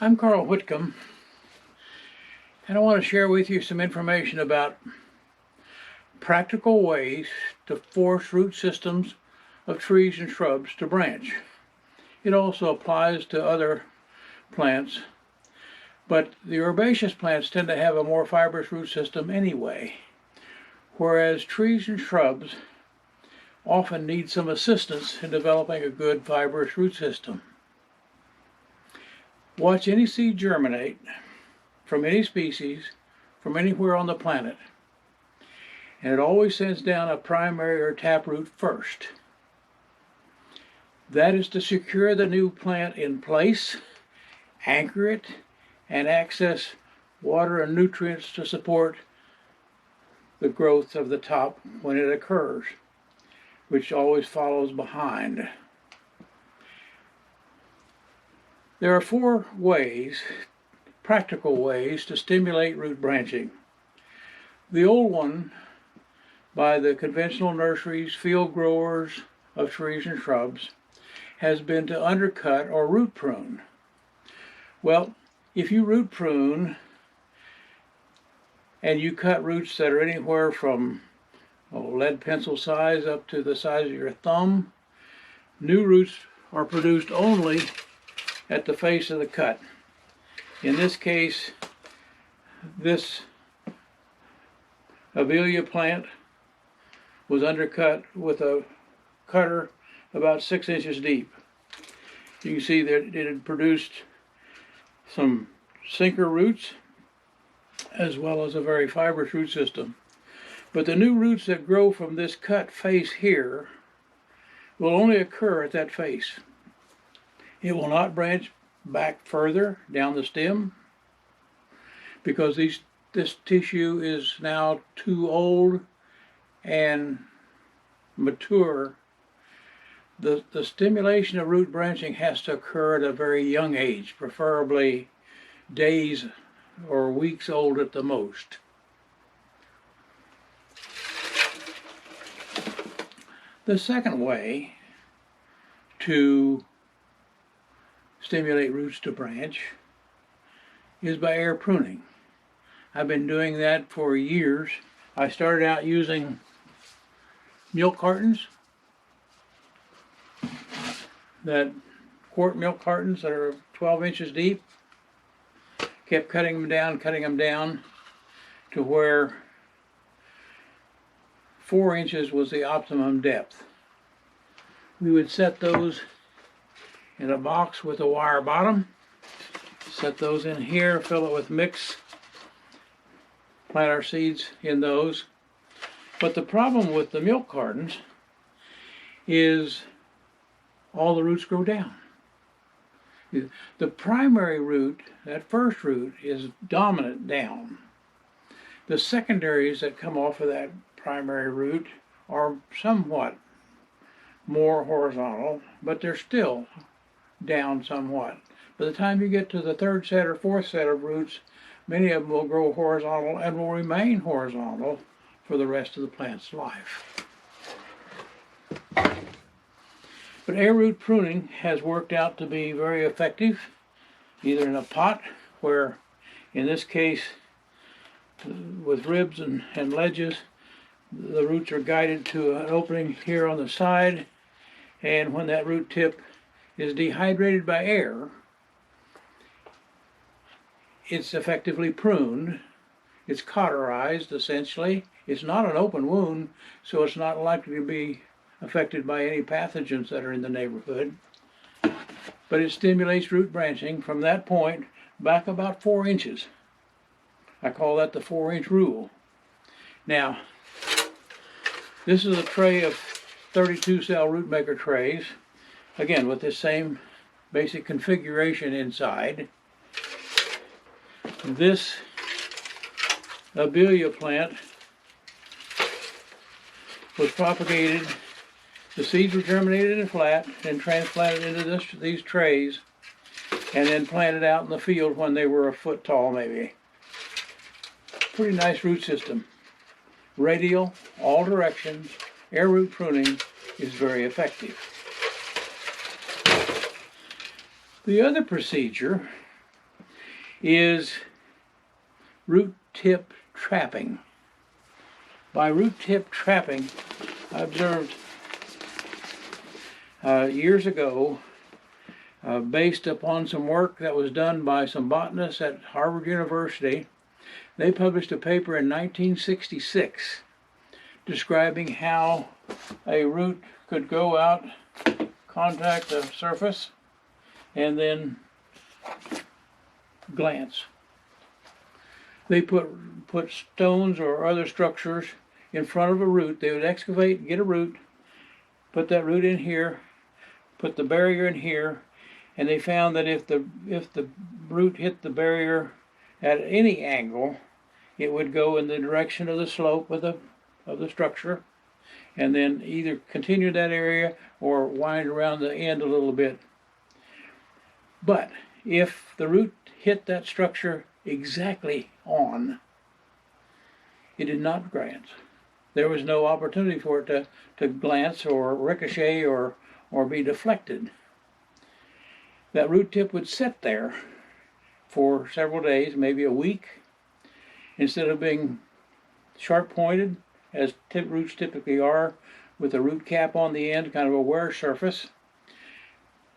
I'm Carl Whitcomb, and I want to share with you some information about practical ways to force root systems of trees and shrubs to branch. It also applies to other plants, but the herbaceous plants tend to have a more fibrous root system anyway, whereas trees and shrubs often need some assistance in developing a good fibrous root system. Watch any seed germinate from any species, from anywhere on the planet, and it always sends down a primary or taproot first. That is to secure the new plant in place, anchor it, and access water and nutrients to support the growth of the top when it occurs, which always follows behind. There are 4 ways, practical ways, to stimulate root branching. The old one, by the conventional nurseries, field growers of trees and shrubs, has been to undercut or root prune. Well, if you root prune and you cut roots that are anywhere from lead pencil size up to the size of your thumb, new roots are produced only at the face of the cut. In this case, this Abelia plant was undercut with a cutter about 6 inches deep. You can see that it had produced some sinker roots as well as a very fibrous root system. But the new roots that grow from this cut face here will only occur at that face. It will not branch back further down the stem because this tissue is now too old and mature. The stimulation of root branching has to occur at a very young age, preferably days or weeks old at the most. The second way to stimulate roots to branch is by air pruning. I've been doing that for years. I started out using milk cartons, that quart milk cartons that are 12 inches deep. Kept cutting them down to where 4 inches was the optimum depth. We would set those in a box with a wire bottom, set those in here, fill it with mix, plant our seeds in those. But the problem with the milk cartons is all the roots grow down. The primary root, that first root, is dominant down. The secondaries that come off of that primary root are somewhat more horizontal, but they're still down somewhat. By the time you get to the 3rd set or 4th set of roots, many of them will grow horizontal and will remain horizontal for the rest of the plant's life. But air root pruning has worked out to be very effective, either in a pot, where in this case with ribs and ledges, the roots are guided to an opening here on the side, and when that root tip is dehydrated by air, it's effectively pruned. It's cauterized, essentially. It's not an open wound, so it's not likely to be affected by any pathogens that are in the neighborhood. But it stimulates root branching from that point back about 4 inches. I call that the 4-inch rule. Now, this is a tray of 32 cell root maker trays, again with this same basic configuration inside. This Abelia plant was propagated, the seeds were germinated and flat and transplanted into these trays and then planted out in the field when they were a foot tall maybe. Pretty nice root system. Radial, all directions, air root pruning is very effective. The other procedure is root tip trapping. By root tip trapping, I observed years ago, based upon some work that was done by some botanists at Harvard University. They published a paper in 1966 describing how a root could go out, contact the surface, and then glance. They put stones or other structures in front of a root. They would excavate, get a root, put that root in here, put the barrier in here, and they found that if the root hit the barrier at any angle, it would go in the direction of the slope of the structure, and then either continue that area or wind around the end a little bit. But if the root hit that structure exactly on, it did not glance. There was no opportunity for it to glance or ricochet or be deflected. That root tip would sit there for several days, maybe a week. Instead of being sharp pointed, as roots typically are, with a root cap on the end, kind of a wear surface,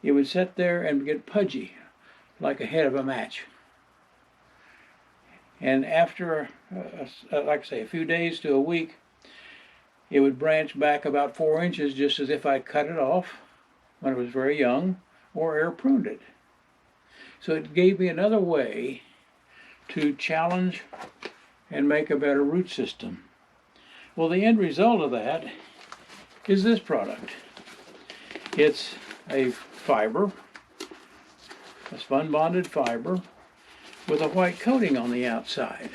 it would sit there and get pudgy, like a head of a match. And after, like I say, a few days to a week, it would branch back about 4 inches, just as if I cut it off when it was very young, or air pruned it. So it gave me another way to challenge and make a better root system. Well, the end result of that is this product. It's a fiber, a spun bonded fiber, with a white coating on the outside.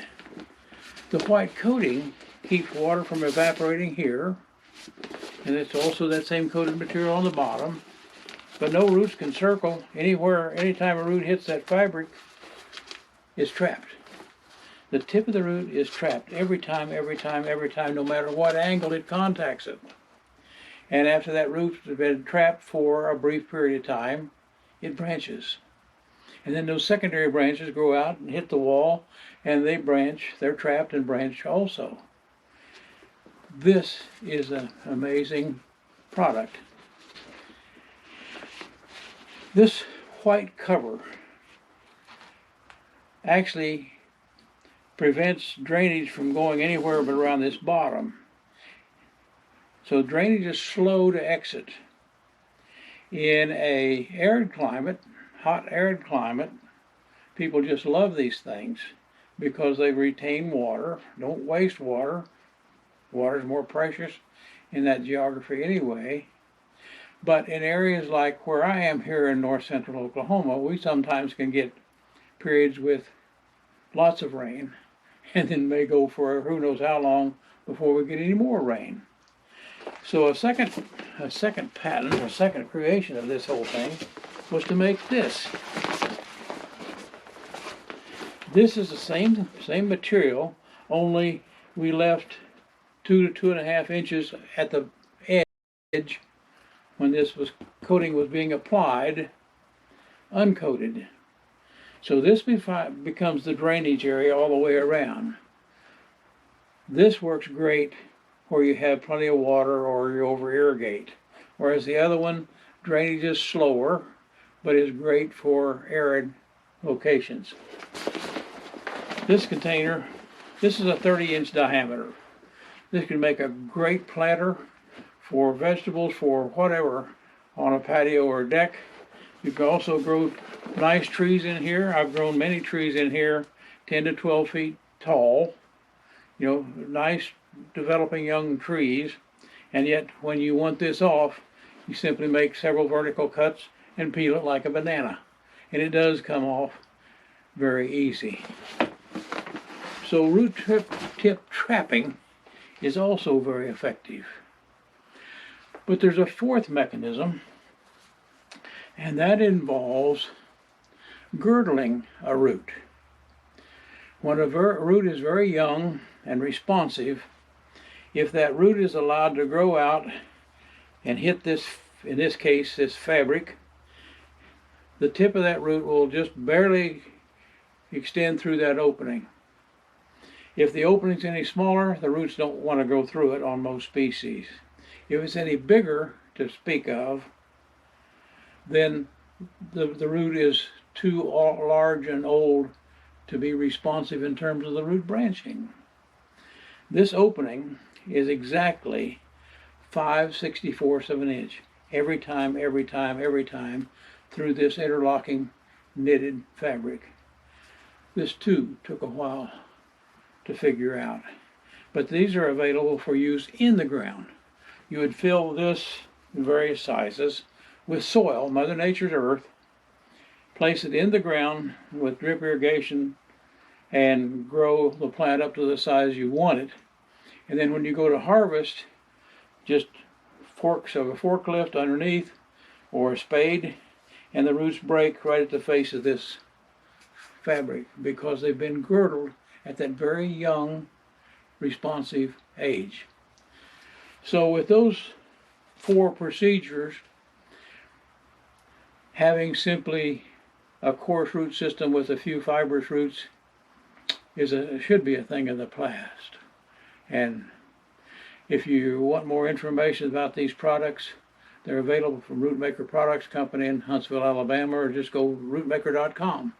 The white coating keeps water from evaporating here, and it's also that same coated material on the bottom. But no roots can circle anywhere. Anytime a root hits that fabric, it's trapped. The tip of the root is trapped every time, no matter what angle it contacts it. And after that root has been trapped for a brief period of time, it branches. And then those secondary branches grow out and hit the wall, and they branch. They're trapped and branch also. This is an amazing product. This white cover actually prevents drainage from going anywhere but around this bottom. So drainage is slow to exit. In a arid climate, hot arid climate, people just love these things because they retain water, don't waste water. Water is more precious in that geography anyway. But in areas like where I am here in north central Oklahoma, we sometimes can get periods with lots of rain, and then may go for who knows how long before we get any more rain. So a second patent, or second creation of this whole thing was to make this. This is the same material, only we left 2 to 2.5 inches at the edge when this coating was being applied, uncoated. So this becomes the drainage area all the way around. This works great where you have plenty of water or you over irrigate, whereas the other one, drainage is slower, but is great for arid locations. This container, this is a 30-inch diameter. This can make a great planter for vegetables, for whatever, on a patio or deck. You can also grow nice trees in here. I've grown many trees in here, 10 to 12 feet tall. You know, nice developing young trees. And yet, when you want this off, you simply make several vertical cuts and peel it like a banana. And it does come off very easy. So root tip trapping is also very effective. But there's a fourth mechanism, and that involves girdling a root. When a root is very young and responsive, if that root is allowed to grow out and hit this, in this case, this fabric, the tip of that root will just barely extend through that opening. If the opening's any smaller, the roots don't want to go through it on most species. If it's any bigger to speak of, then the root is too large and old to be responsive in terms of the root branching. This opening is exactly 5/64 of an inch every time through this interlocking knitted fabric. This too took a while to figure out, but these are available for use in the ground. You would fill this in various sizes with soil, Mother Nature's earth, place it in the ground with drip irrigation and grow the plant up to the size you want it. And then when you go to harvest, just forks of a forklift underneath or a spade, and the roots break right at the face of this fabric because they've been girdled at that very young, responsive age. So with those 4 procedures, having simply a coarse root system with a few fibrous roots should be a thing of the past. And if you want more information about these products, they're available from Rootmaker Products Company in Huntsville, Alabama, or just go rootmaker.com.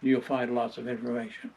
You'll find lots of information.